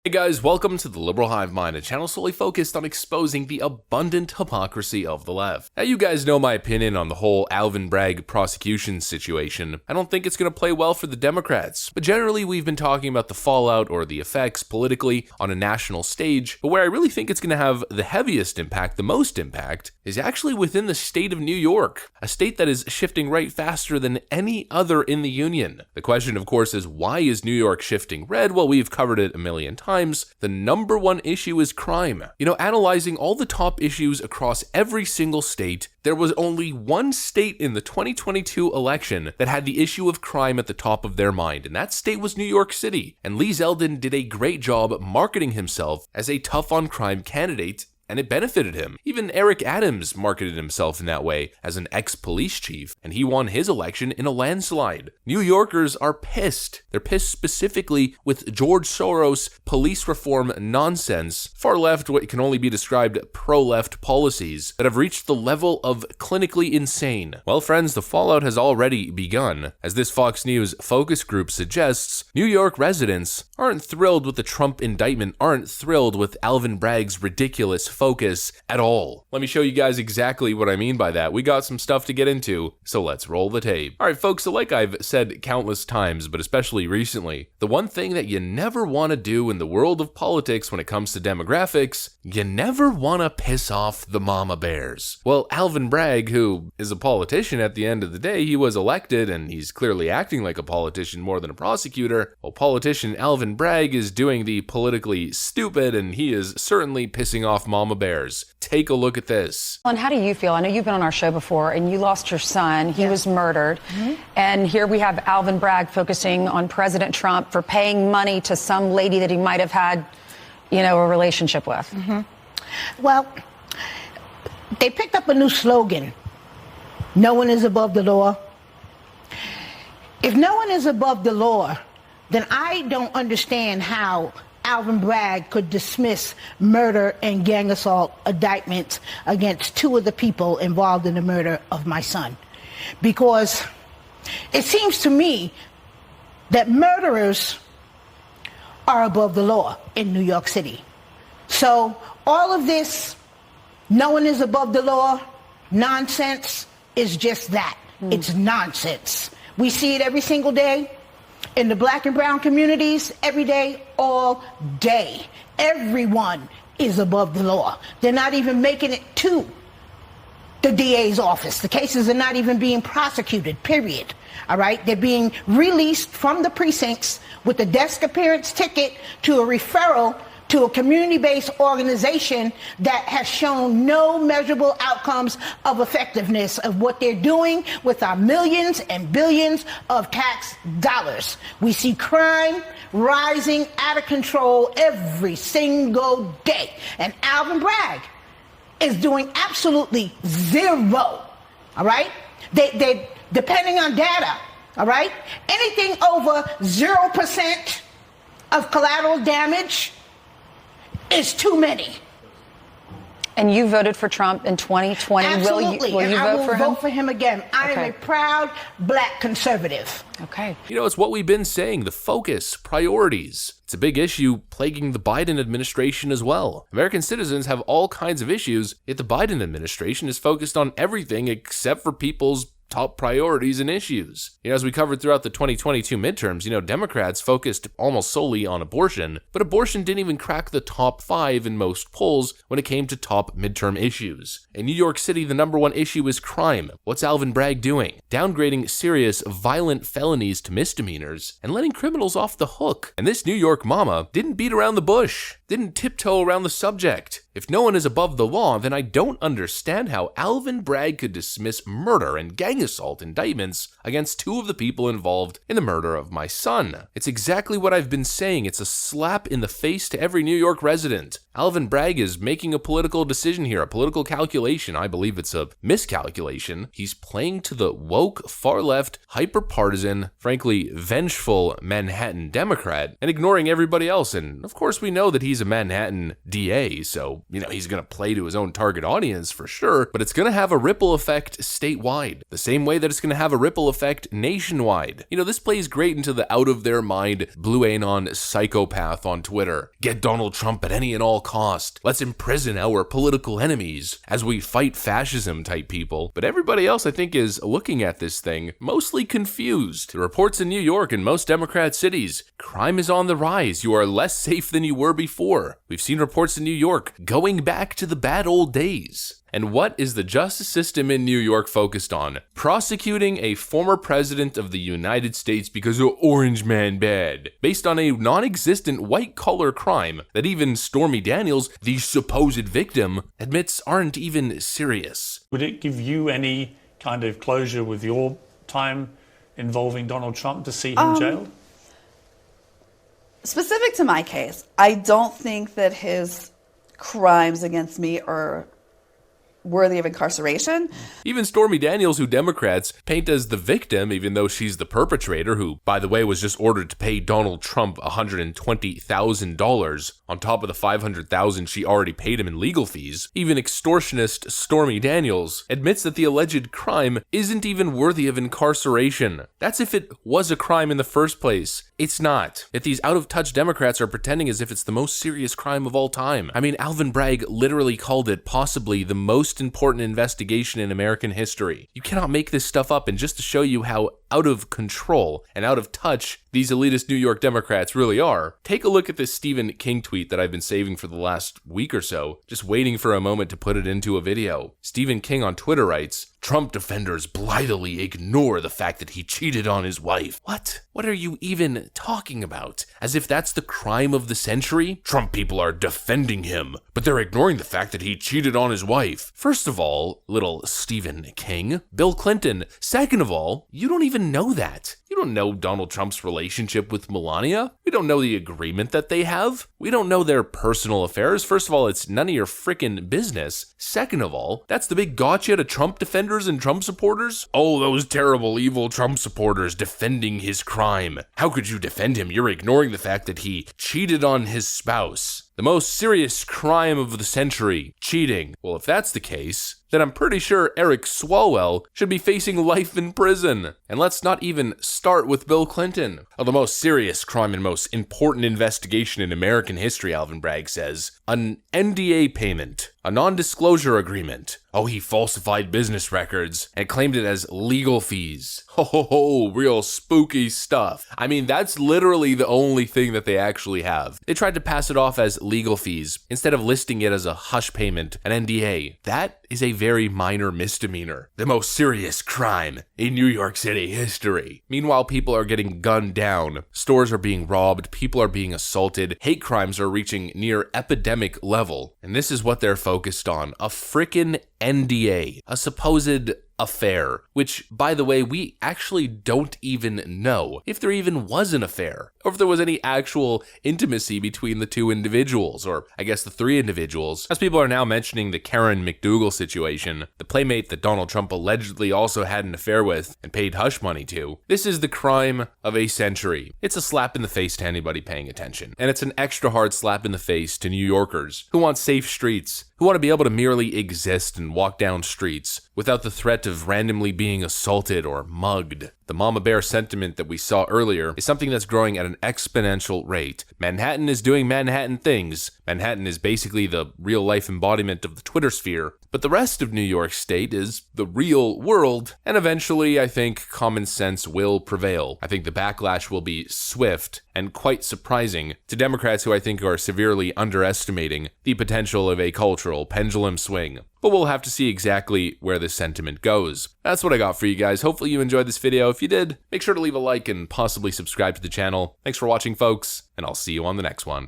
Hey guys, welcome to the Liberal Hive Mind, a channel solely focused on exposing the abundant hypocrisy of the left. Now you guys know my opinion on the whole Alvin Bragg prosecution situation. I don't think it's going to play well for the Democrats, but generally we've been talking about the fallout or the effects politically on a national stage, but where I really think it's going to have the heaviest impact, the most impact, is actually within the state of New York, a state that is shifting right faster than any other in the union. The question, of course, is why is New York shifting red? Well, we've covered it a million times. The number one issue is crime. Analyzing all the top issues across every single state, there was only one state in the 2022 election that had the issue of crime at the top of their mind, and that state was New York City. And Lee Zeldin did a great job marketing himself as a tough on crime candidate, and it benefited him. Even Eric Adams marketed himself in that way as an ex-police chief, and he won his election in a landslide. New Yorkers are pissed. They're pissed specifically with George Soros' police reform nonsense, far left, what can only be described pro-left policies that have reached the level of clinically insane. Well, friends, the fallout has already begun. As this Fox News focus group suggests, New York residents aren't thrilled with the Trump indictment, aren't thrilled with Alvin Bragg's ridiculous focus at all. Let me show you guys exactly what I mean by that. We got some stuff to get into, so let's roll the tape. Alright folks, so like I've said countless times, but especially recently, the one thing that you never want to do in the world of politics when it comes to demographics, you never want to piss off the mama bears. Well, Alvin Bragg, who is a politician at the end of the day, he was elected and he's clearly acting like a politician more than a prosecutor. Well, politician Alvin Bragg is doing the politically stupid, and he is certainly pissing off mama bears. Take a look at this. And how do you feel? I know you've been on our show before and you lost your son. He was murdered. And here we have Alvin Bragg focusing on President Trump for paying money to some lady that he might have had, a relationship with. Well, they picked up a new slogan. No one is above the law. If no one is above the law, then I don't understand how Alvin Bragg could dismiss murder and gang assault indictments against two of the people involved in the murder of my son. Because it seems to me that murderers are above the law in New York City. So all of this, no one is above the law, nonsense is just that. It's nonsense. We see it every single day. In the black and brown communities, every day, all day. Everyone is above the law. They're not even making it to the DA's office. The cases are not even being prosecuted, period. All right? They're being released from the precincts with a desk appearance ticket to a referral to a community-based organization that has shown no measurable outcomes of effectiveness of what they're doing with our millions and billions of tax dollars. We see crime rising out of control every single day. And Alvin Bragg is doing absolutely zero, all right? They depending on data, all right? Anything over 0% of collateral damage is too many. And you voted for Trump in 2020. Absolutely. Will you vote for him? I will vote for him again. I am a proud black conservative. Okay. It's what we've been saying, the focus, priorities. It's a big issue plaguing the Biden administration as well. American citizens have all kinds of issues, yet the Biden administration is focused on everything except for people's top priorities and issues. As we covered throughout the 2022 midterms, Democrats focused almost solely on abortion, but abortion didn't even crack the top 5 in most polls when it came to top midterm issues. In New York City, the number one issue is crime. What's Alvin Bragg doing? Downgrading serious, violent felonies to misdemeanors and letting criminals off the hook. And this New York mama didn't beat around the bush, didn't tiptoe around the subject. If no one is above the law, then I don't understand how Alvin Bragg could dismiss murder and gang assault indictments against two of the people involved in the murder of my son. It's exactly what I've been saying. It's a slap in the face to every New York resident. Alvin Bragg is making a political decision here, a political calculation. I believe it's a miscalculation. He's playing to the woke, far-left, hyper-partisan, frankly, vengeful Manhattan Democrat and ignoring everybody else. And of course, we know that he's he's a Manhattan DA, so, he's gonna play to his own target audience for sure, but it's gonna have a ripple effect statewide, the same way that it's gonna have a ripple effect nationwide. This plays great into the out-of-their-mind Blue Anon psychopath on Twitter. Get Donald Trump at any and all cost. Let's imprison our political enemies as we fight fascism type people. But everybody else, I think, is looking at this thing mostly confused. The reports in New York and most Democrat cities, crime is on the rise. You are less safe than you were before. We've seen reports in New York going back to the bad old days. And what is the justice system in New York focused on? Prosecuting a former president of the United States because of Orange Man bad, based on a non-existent white-collar crime that even Stormy Daniels, the supposed victim, admits aren't even serious. Would it give you any kind of closure with your time involving Donald Trump to see him jailed? Specific to my case, I don't think that his crimes against me are worthy of incarceration. Even Stormy Daniels, who Democrats paint as the victim, even though she's the perpetrator, who, by the way, was just ordered to pay Donald Trump $120,000 on top of the $500,000 she already paid him in legal fees. Even extortionist Stormy Daniels admits that the alleged crime isn't even worthy of incarceration. That's if it was a crime in the first place. It's not. Yet these out-of-touch Democrats are pretending as if it's the most serious crime of all time. I mean, Alvin Bragg literally called it possibly the most important investigation in American history. You cannot make this stuff up, and just to show you how out of control and out of touch these elitist New York Democrats really are, take a look at this Stephen King tweet that I've been saving for the last week or so, just waiting for a moment to put it into a video. Stephen King on Twitter writes, "Trump defenders blithely ignore the fact that he cheated on his wife." What? What are you even talking about? As if that's the crime of the century? Trump people are defending him, but they're ignoring the fact that he cheated on his wife. First of all, little Stephen King, Bill Clinton. Second of all, you don't even know that. You don't know Donald Trump's relationship with Melania. We don't know the agreement that they have. We don't know their personal affairs. First of all, it's none of your frickin' business. Second of all, that's the big gotcha to Trump defenders and Trump supporters. Oh, those terrible, evil Trump supporters defending his crime. How could you defend him? You're ignoring the fact that he cheated on his spouse. The most serious crime of the century, cheating. Well, if that's the case, then I'm pretty sure Eric Swalwell should be facing life in prison. And let's not even start with Bill Clinton. Oh, the most serious crime and most important investigation in American history, Alvin Bragg says. An NDA payment, a non-disclosure agreement. Oh, he falsified business records and claimed it as legal fees. Ho ho ho, real spooky stuff. I mean, that's literally the only thing that they actually have. They tried to pass it off as legal fees instead of listing it as a hush payment, an NDA. That is a very minor misdemeanor. The most serious crime in New York City history. Meanwhile, people are getting gunned down, stores are being robbed, people are being assaulted, hate crimes are reaching near epidemic level. And this is what they're focused on, a frickin' NDA, a supposed affair, which, by the way, we actually don't even know if there even was an affair, or if there was any actual intimacy between the two individuals, or I guess the three individuals, as people are now mentioning the Karen McDougal situation, the playmate that Donald Trump allegedly also had an affair with and paid hush money to. This is the crime of a century. It's a slap in the face to anybody paying attention, and it's an extra hard slap in the face to New Yorkers who want safe streets, who want to be able to merely exist and walk down streets without the threat of randomly being assaulted or mugged. The mama bear sentiment that we saw earlier is something that's growing at an exponential rate. Manhattan is doing Manhattan things. Manhattan is basically the real life embodiment of the Twitter sphere. But the rest of New York State is the real world, and eventually I think common sense will prevail. I think the backlash will be swift and quite surprising to Democrats who I think are severely underestimating the potential of a cultural pendulum swing. But we'll have to see exactly where this sentiment goes. That's what I got for you guys. Hopefully you enjoyed this video. If you did, make sure to leave a like and possibly subscribe to the channel. Thanks for watching, folks, and I'll see you on the next one.